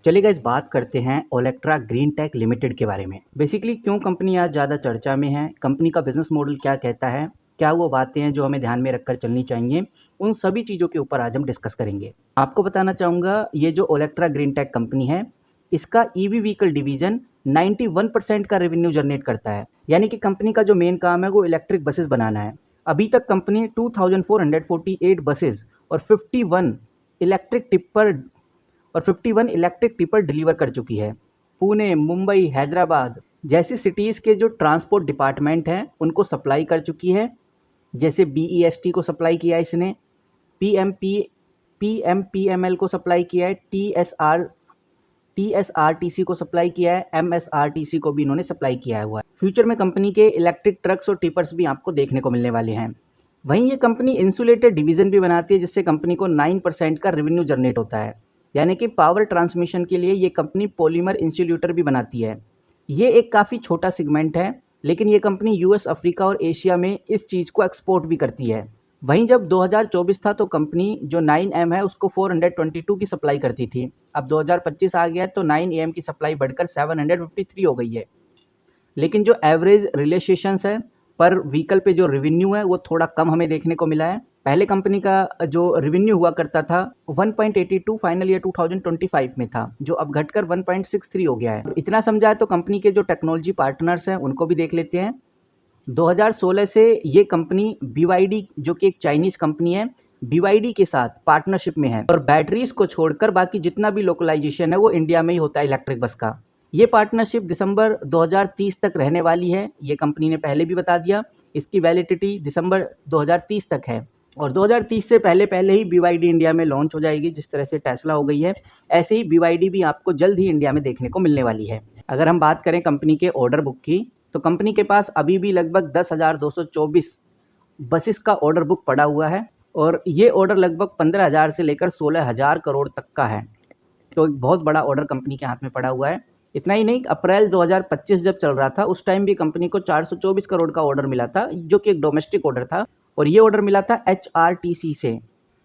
चलिए गाइस बात करते हैं ओलेक्ट्रा ग्रीन टेक लिमिटेड के बारे में। बेसिकली क्यों कंपनी आज ज़्यादा चर्चा में है, कंपनी का बिजनेस मॉडल क्या कहता है, क्या वो बातें हैं जो हमें ध्यान में रखकर चलनी चाहिए, उन सभी चीज़ों के ऊपर आज हम डिस्कस करेंगे। आपको बताना चाहूँगा ये जो ओलेक्ट्रा ग्रीन टेक कंपनी है, इसका ईवी व्हीकल डिवीजन 91% का रेवेन्यू जनरेट करता है। यानी कि कंपनी का जो मेन काम है वो इलेक्ट्रिक बसेस बनाना है। अभी तक कंपनी 2448 बसेस और 51 इलेक्ट्रिक टिपर डिलीवर कर चुकी है। पुणे, मुंबई, हैदराबाद जैसी सिटीज़ के जो ट्रांसपोर्ट डिपार्टमेंट हैं उनको सप्लाई कर चुकी है। जैसे BEST को सप्लाई किया है इसने, PMPML को सप्लाई किया है, TSRTC को सप्लाई किया है, MSRTC को भी इन्होंने सप्लाई किया हुआ है। फ्यूचर में कंपनी के इलेक्ट्रिक ट्रक्स और टिपर्स भी आपको देखने को मिलने वाले हैं। वहीं ये कंपनी इंसुलेटेड डिवीज़न भी बनाती है जिससे कंपनी को 9% का रेवेन्यू जनरेट होता है। यानी कि पावर ट्रांसमिशन के लिए ये कंपनी पॉलीमर इंसुलेटर भी बनाती है। ये एक काफ़ी छोटा सेगमेंट है, लेकिन ये कंपनी US, अफ्रीका और एशिया में इस चीज़ को एक्सपोर्ट भी करती है। वहीं जब 2024 था तो कंपनी जो 9M है उसको 422 की सप्लाई करती थी। अब 2025 आ गया तो 9AM की सप्लाई बढ़कर 753 हो गई है। लेकिन जो एवरेज रियलाइजेशंस है पर व्हीकल पे जो रेवेन्यू है वो थोड़ा कम हमें देखने को मिला है। पहले कंपनी का जो रेवेन्यू हुआ करता था 1.82 फाइनल ईयर 2025 में था, जो अब घटकर 1.63 हो गया है। इतना समझा तो कंपनी के जो टेक्नोलॉजी पार्टनर्स हैं उनको भी देख लेते हैं। 2016 से ये कंपनी BYD जो कि एक चाइनीज़ कंपनी है, BYD के साथ पार्टनरशिप में है और बैटरीज को छोड़कर बाकी जितना भी लोकलाइजेशन है वो इंडिया में ही होता है इलेक्ट्रिक बस का। ये पार्टनरशिप दिसंबर 2030 तक रहने वाली है, ये कंपनी ने पहले भी बता दिया। इसकी वैलिडिटी दिसंबर 2030 तक है और 2030 से पहले पहले ही BYD इंडिया में लॉन्च हो जाएगी। जिस तरह से टेस्ला हो गई है, ऐसे ही BYD भी आपको जल्द ही इंडिया में देखने को मिलने वाली है। अगर हम बात करें कंपनी के ऑर्डर बुक की, तो कंपनी के पास अभी भी लगभग 10,224 बसेस का ऑर्डर बुक पड़ा हुआ है और ये ऑर्डर लगभग 15,000 से लेकर 16,000 करोड़ तक का है। तो एक बहुत बड़ा ऑर्डर कंपनी के हाथ में पड़ा हुआ है। इतना ही नहीं, अप्रैल 2025 जब चल रहा था उस टाइम भी कंपनी को 424 करोड़ का ऑर्डर मिला था, जो कि एक डोमेस्टिक ऑर्डर था और ये ऑर्डर मिला था HRTC से,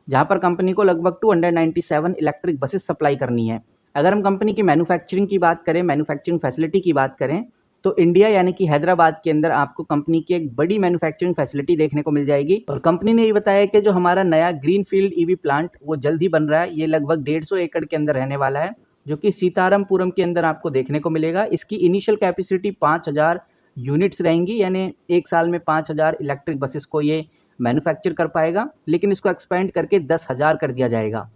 जहाँ पर कंपनी को लगभग 297 इलेक्ट्रिक बसेस सप्लाई करनी है। अगर हम कंपनी की मैन्युफैक्चरिंग की बात करें, मैन्युफैक्चरिंग फैसिलिटी की बात करें, तो इंडिया यानी कि हैदराबाद के अंदर आपको कंपनी की एक बड़ी मैन्युफैक्चरिंग फैसिलिटी देखने को मिल जाएगी। और कंपनी ने ये बताया कि जो हमारा नया ग्रीनफील्ड EV प्लांट वो जल्द ही बन रहा है। ये लगभग 150 एकड़ के अंदर रहने वाला है, जो कि सीतारामपुरम के अंदर आपको देखने को मिलेगा। इसकी इनिशियल कैपेसिटी 5,000 यूनिट्स रहेंगी, यानी एक साल में 5,000 इलेक्ट्रिक बसेस को ये मैन्युफैक्चर कर पाएगा, लेकिन इसको एक्सपेंड करके 10,000 कर दिया जाएगा।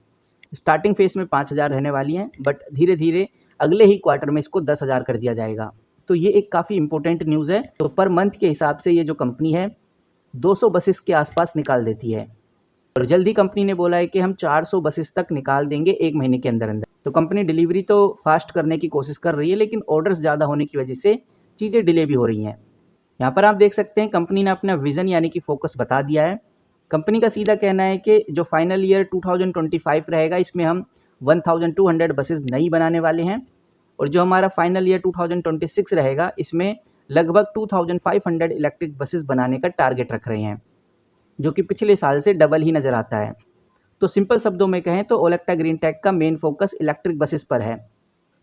स्टार्टिंग फेज में 5,000 रहने वाली हैं, बट धीरे धीरे अगले ही क्वार्टर में इसको 10,000 कर दिया जाएगा। तो ये एक काफ़ी इंपॉर्टेंट न्यूज़ है। तो पर मंथ के हिसाब से ये जो कंपनी है 200 बसेस के आसपास निकाल देती है और जल्द ही कंपनी ने बोला है कि हम 400 बसेस तक निकाल देंगे एक महीने के अंदर अंदर। तो कंपनी डिलीवरी तो फास्ट करने की कोशिश कर रही है, लेकिन ऑर्डर्स ज़्यादा होने की वजह से चीज़ें डिले भी हो रही हैं। यहाँ पर आप देख सकते हैं कंपनी ने अपना विज़न यानी कि फोकस बता दिया है। कंपनी का सीधा कहना है कि जो फाइनल ईयर 2025 रहेगा इसमें हम 1,200 बसेस नई बनाने वाले हैं और जो हमारा फाइनल ईयर 2026 रहेगा इसमें लगभग 2,500 इलेक्ट्रिक बसेस बनाने का टारगेट रख रहे हैं, जो कि पिछले साल से डबल ही नज़र आता है। तो सिंपल शब्दों में कहें तो ओलेक्ट्रा ग्रीन टेक का मेन फोकस इलेक्ट्रिक बसेस पर है।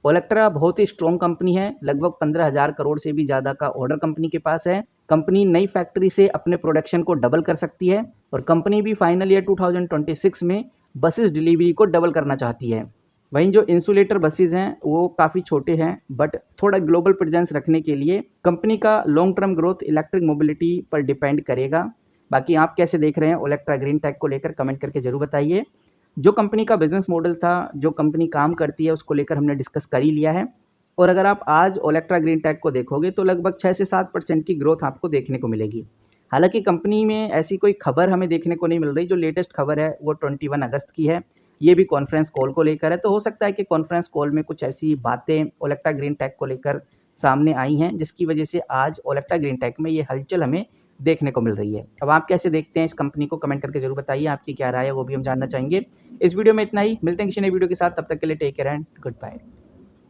ओलेक्ट्रा बहुत ही स्ट्रॉन्ग कंपनी है, लगभग 15,000 करोड़ से भी ज़्यादा का ऑर्डर कंपनी के पास है। कंपनी नई फैक्ट्री से अपने प्रोडक्शन को डबल कर सकती है और कंपनी भी फाइनल ईयर 2026 में बसेस डिलीवरी को डबल करना चाहती है। वहीं जो इंसुलेटर बसेस हैं वो काफ़ी छोटे हैं, बट थोड़ा ग्लोबल प्रेजेंस रखने के लिए कंपनी का long term growth electric mobility पर डिपेंड करेगा। बाकी आप कैसे देख रहे हैं ओलेक्ट्रा ग्रीन टेक को लेकर, कमेंट करके जरूर बताइए। जो कंपनी का बिजनेस मॉडल था, जो कंपनी काम करती है, उसको लेकर हमने डिस्कस कर ही लिया है। और अगर आप आज ओलेक्ट्रा ग्रीन टेक को देखोगे तो लगभग 6 से 7% की ग्रोथ आपको देखने को मिलेगी। हालांकि कंपनी में ऐसी कोई खबर हमें देखने को नहीं मिल रही। जो लेटेस्ट खबर है वो 21 अगस्त की है, ये भी कॉन्फ्रेंस कॉल को लेकर है। तो हो सकता है कि कॉन्फ्रेंस कॉल में कुछ ऐसी बातें ओलेक्ट्रा ग्रीन टेक को लेकर सामने आई हैं, जिसकी वजह से आज ओलेक्ट्रा ग्रीन टेक में ये हलचल हमें देखने को मिल रही है। अब आप कैसे देखते हैं इस कंपनी को, कमेंट करके जरूर बताइए। आपकी क्या राय है वो भी हम जानना चाहेंगे। इस वीडियो में इतना ही, मिलते हैं किसी नई वीडियो के साथ। तब तक के लिए take care and good bye.